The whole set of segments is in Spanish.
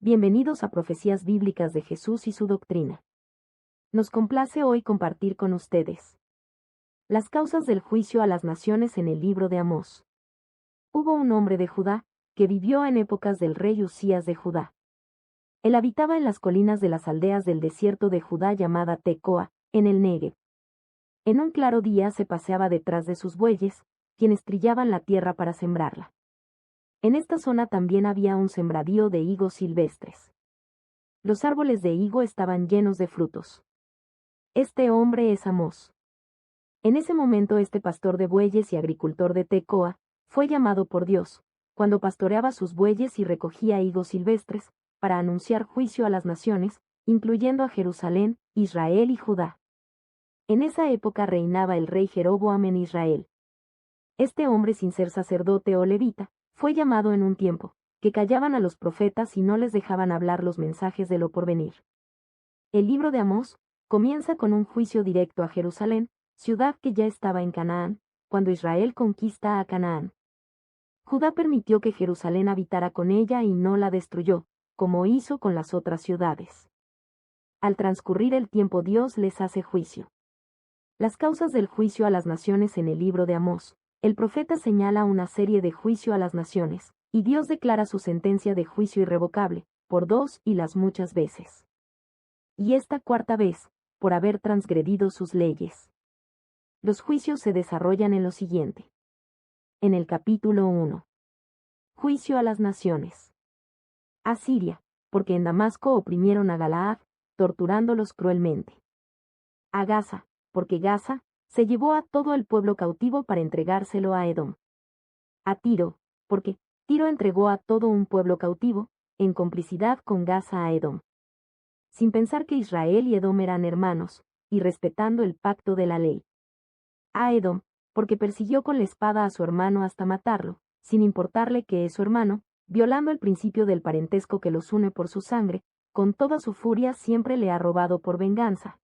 Bienvenidos a Profecías Bíblicas de Jesús y su doctrina. Nos complace hoy compartir con ustedes las causas del juicio a las naciones en el libro de Amós. Hubo un hombre de Judá, que vivió en épocas del rey Usías de Judá. Él habitaba en las colinas de las aldeas del desierto de Judá llamada Tecoa, en el Negev. En un claro día se paseaba detrás de sus bueyes, quienes trillaban la tierra para sembrarla. En esta zona también había un sembradío de higos silvestres. Los árboles de higo estaban llenos de frutos. Este hombre es Amós. En ese momento este pastor de bueyes y agricultor de Tecoa, fue llamado por Dios, cuando pastoreaba sus bueyes y recogía higos silvestres, para anunciar juicio a las naciones, incluyendo a Jerusalén, Israel y Judá. En esa época reinaba el rey Jeroboam en Israel. Este hombre, sin ser sacerdote o levita, fue llamado en un tiempo, que callaban a los profetas y no les dejaban hablar los mensajes de lo porvenir. El libro de Amós comienza con un juicio directo a Jerusalén, ciudad que ya estaba en Canaán, cuando Israel conquista a Canaán. Judá permitió que Jerusalén habitara con ella y no la destruyó, como hizo con las otras ciudades. Al transcurrir el tiempo Dios les hace juicio. Las causas del juicio a las naciones en el libro de Amós. El profeta señala una serie de juicio a las naciones, y Dios declara su sentencia de juicio irrevocable, por dos y las muchas veces. Y esta cuarta vez, por haber transgredido sus leyes. Los juicios se desarrollan en lo siguiente. En el capítulo 1. Juicio a las naciones. A Siria, porque en Damasco oprimieron a Galaad, torturándolos cruelmente. A Gaza, porque Gaza se llevó a todo el pueblo cautivo para entregárselo a Edom. A Tiro, porque Tiro entregó a todo un pueblo cautivo, en complicidad con Gaza a Edom. Sin pensar que Israel y Edom eran hermanos, y respetando el pacto de la ley. A Edom, porque persiguió con la espada a su hermano hasta matarlo, sin importarle que es su hermano, violando el principio del parentesco que los une por su sangre, con toda su furia siempre le ha robado por venganza.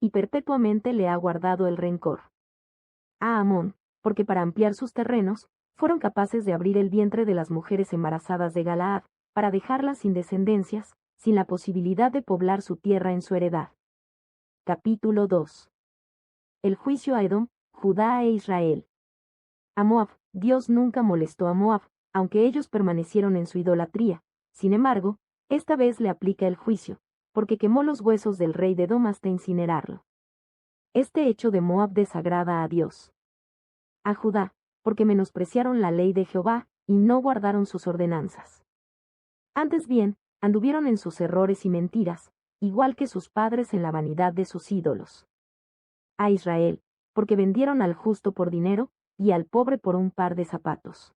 Y perpetuamente le ha guardado el rencor. A Amón, porque para ampliar sus terrenos, fueron capaces de abrir el vientre de las mujeres embarazadas de Galaad, para dejarlas sin descendencias, sin la posibilidad de poblar su tierra en su heredad. Capítulo 2. El juicio a Edom, Judá e Israel. A Moab, Dios nunca molestó a Moab, aunque ellos permanecieron en su idolatría. Sin embargo, esta vez le aplica el juicio, porque quemó los huesos del rey de Edom hasta incinerarlo. Este hecho de Moab desagrada a Dios. A Judá, porque menospreciaron la ley de Jehová, y no guardaron sus ordenanzas. Antes bien, anduvieron en sus errores y mentiras, igual que sus padres en la vanidad de sus ídolos. A Israel, porque vendieron al justo por dinero, y al pobre por un par de zapatos.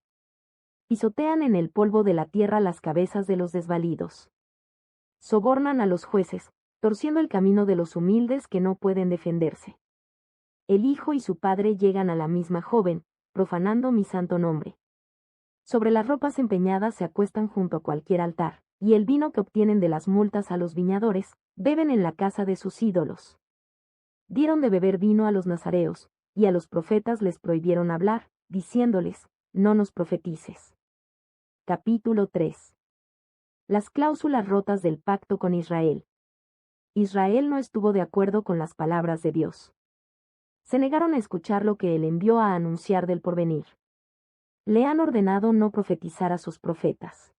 Pisotean en el polvo de la tierra las cabezas de los desvalidos. Sobornan a los jueces, torciendo el camino de los humildes que no pueden defenderse. El hijo y su padre llegan a la misma joven, profanando mi santo nombre. Sobre las ropas empeñadas se acuestan junto a cualquier altar, y el vino que obtienen de las multas a los viñadores, beben en la casa de sus ídolos. Dieron de beber vino a los nazareos, y a los profetas les prohibieron hablar, diciéndoles, no nos profetices. Capítulo 3. Las cláusulas rotas del pacto con Israel. Israel no estuvo de acuerdo con las palabras de Dios. Se negaron a escuchar lo que él envió a anunciar del porvenir. Le han ordenado no profetizar a sus profetas.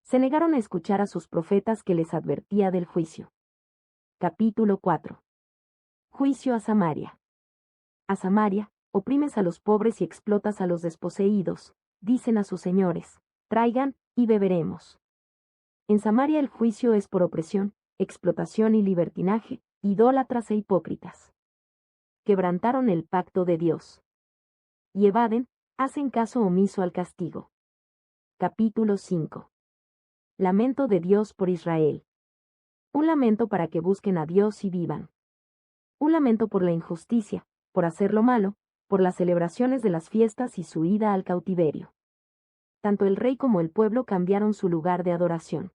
Se negaron a escuchar a sus profetas que les advertía del juicio. Capítulo 4. Juicio a Samaria. A Samaria, oprimes a los pobres y explotas a los desposeídos, dicen a sus señores, traigan, y beberemos. En Samaria el juicio es por opresión, explotación y libertinaje, idólatras e hipócritas. Quebrantaron el pacto de Dios. Y evaden, hacen caso omiso al castigo. Capítulo 5. Lamento de Dios por Israel. Un lamento para que busquen a Dios y vivan. Un lamento por la injusticia, por hacer lo malo, por las celebraciones de las fiestas y su ida al cautiverio. Tanto el rey como el pueblo cambiaron su lugar de adoración.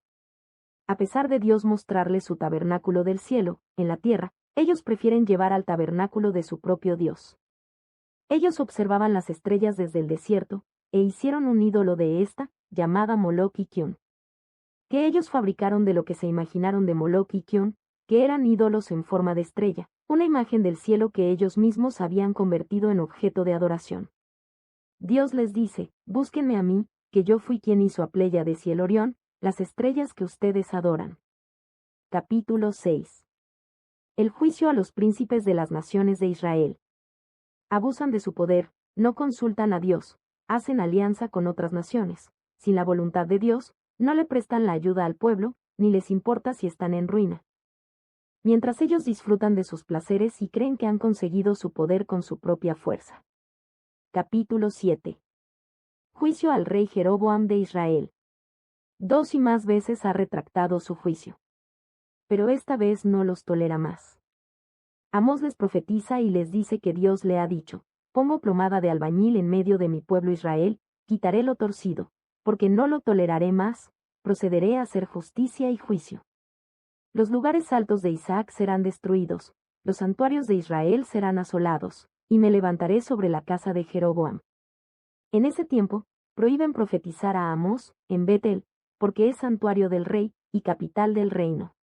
A pesar de Dios mostrarles su tabernáculo del cielo, en la tierra, ellos prefieren llevar al tabernáculo de su propio Dios. Ellos observaban las estrellas desde el desierto, e hicieron un ídolo de esta, llamada Moloch y Kiun. que ellos fabricaron de lo que se imaginaron de Moloch y Kion, que eran ídolos en forma de estrella, una imagen del cielo que ellos mismos habían convertido en objeto de adoración. Dios les dice, búsquenme a mí, que yo fui quien hizo a Pléyades y el Orión, las estrellas que ustedes adoran. Capítulo 6. El juicio a los príncipes de las naciones de Israel. Abusan de su poder, no consultan a Dios, hacen alianza con otras naciones, sin la voluntad de Dios, no le prestan la ayuda al pueblo, ni les importa si están en ruina. Mientras ellos disfrutan de sus placeres y creen que han conseguido su poder con su propia fuerza. Capítulo 7. Juicio al rey Jeroboam de Israel. 2 y más veces ha retractado su juicio. Pero esta vez no los tolera más. Amós les profetiza y les dice que Dios le ha dicho, pongo plomada de albañil en medio de mi pueblo Israel, quitaré lo torcido, porque no lo toleraré más, procederé a hacer justicia y juicio. Los lugares altos de Isaac serán destruidos, los santuarios de Israel serán asolados, y me levantaré sobre la casa de Jeroboam. En ese tiempo, prohíben profetizar a Amós, en Betel, porque es santuario del rey, y capital del reino.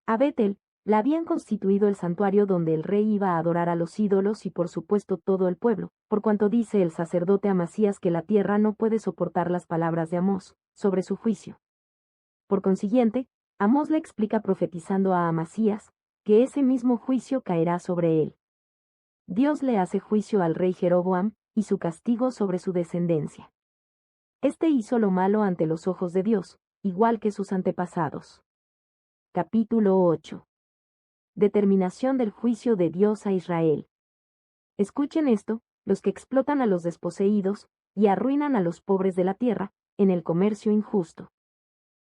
A Betel, la habían constituido el santuario donde el rey iba a adorar a los ídolos y por supuesto todo el pueblo, por cuanto dice el sacerdote Amasías que la tierra no puede soportar las palabras de Amós, sobre su juicio. Por consiguiente, Amós le explica profetizando a Amasías, que ese mismo juicio caerá sobre él. Dios le hace juicio al rey Jeroboam, y su castigo sobre su descendencia. Este hizo lo malo ante los ojos de Dios, igual que sus antepasados. Capítulo 8. Determinación del juicio de Dios a Israel. Escuchen esto, los que explotan a los desposeídos, y arruinan a los pobres de la tierra, en el comercio injusto.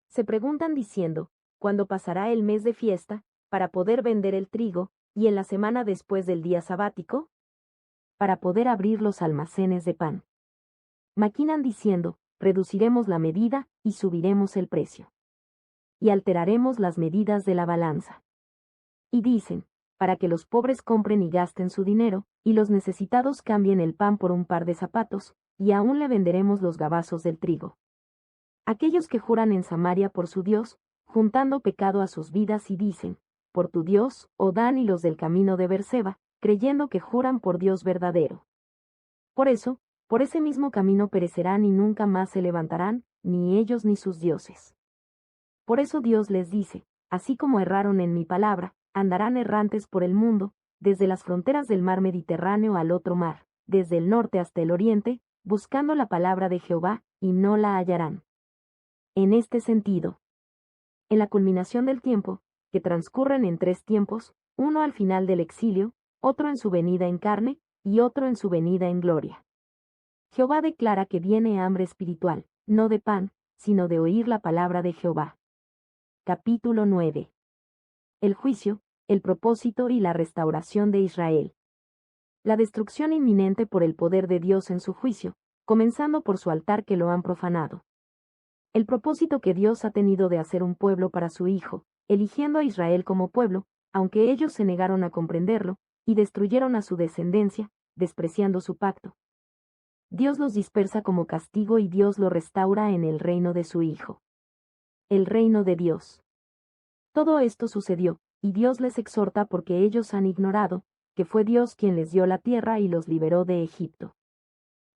Se preguntan diciendo, ¿cuándo pasará el mes de fiesta, para poder vender el trigo, y en la semana después del día sabático? Para poder abrir los almacenes de pan. Maquinan diciendo, reduciremos la medida, y subiremos el precio. Y alteraremos las medidas de la balanza. Y dicen, para que los pobres compren y gasten su dinero, y los necesitados cambien el pan por un par de zapatos, y aún le venderemos los gabazos del trigo. Aquellos que juran en Samaria por su Dios, juntando pecado a sus vidas y dicen, por tu Dios, oh Dan y los del camino de Berseba, creyendo que juran por Dios verdadero. Por eso, por ese mismo camino perecerán y nunca más se levantarán, ni ellos ni sus dioses. Por eso Dios les dice, así como erraron en mi palabra, andarán errantes por el mundo, desde las fronteras del mar Mediterráneo al otro mar, desde el norte hasta el oriente, buscando la palabra de Jehová, y no la hallarán. En este sentido, en la culminación del tiempo, que transcurren en 3 tiempos, uno al final del exilio, otro en su venida en carne, y otro en su venida en gloria. Jehová declara que viene hambre espiritual, no de pan, sino de oír la palabra de Jehová. Capítulo 9. El juicio, el propósito y la restauración de Israel. La destrucción inminente por el poder de Dios en su juicio, comenzando por su altar que lo han profanado. El propósito que Dios ha tenido de hacer un pueblo para su Hijo, eligiendo a Israel como pueblo, aunque ellos se negaron a comprenderlo, y destruyeron a su descendencia, despreciando su pacto. Dios los dispersa como castigo y Dios lo restaura en el reino de su Hijo. El reino de Dios. Todo esto sucedió, y Dios les exhorta porque ellos han ignorado, que fue Dios quien les dio la tierra y los liberó de Egipto.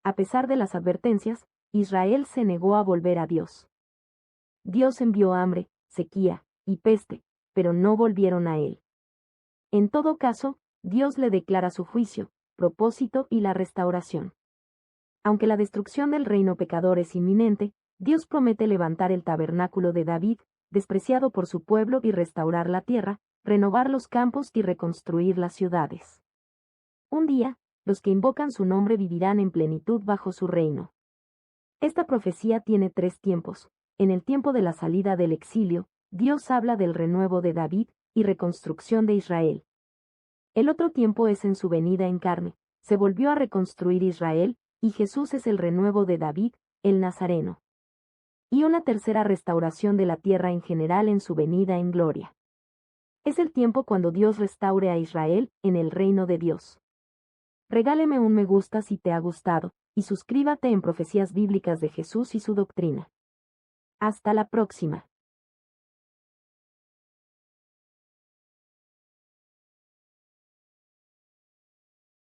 A pesar de las advertencias, Israel se negó a volver a Dios. Dios envió hambre, sequía, y peste, pero no volvieron a Él. En todo caso, Dios le declara su juicio, propósito y la restauración. Aunque la destrucción del reino pecador es inminente, Dios promete levantar el tabernáculo de David, despreciado por su pueblo, y restaurar la tierra, renovar los campos y reconstruir las ciudades. Un día, los que invocan su nombre vivirán en plenitud bajo su reino. Esta profecía tiene 3 tiempos. En el tiempo de la salida del exilio, Dios habla del renuevo de David y reconstrucción de Israel. El otro tiempo es en su venida en carne, se volvió a reconstruir Israel, y Jesús es el renuevo de David, el Nazareno. Y una tercera restauración de la tierra en general en su venida en gloria. Es el tiempo cuando Dios restaure a Israel, en el reino de Dios. Regáleme un me gusta si te ha gustado, y suscríbete en Profecías Bíblicas de Jesús y su doctrina. Hasta la próxima.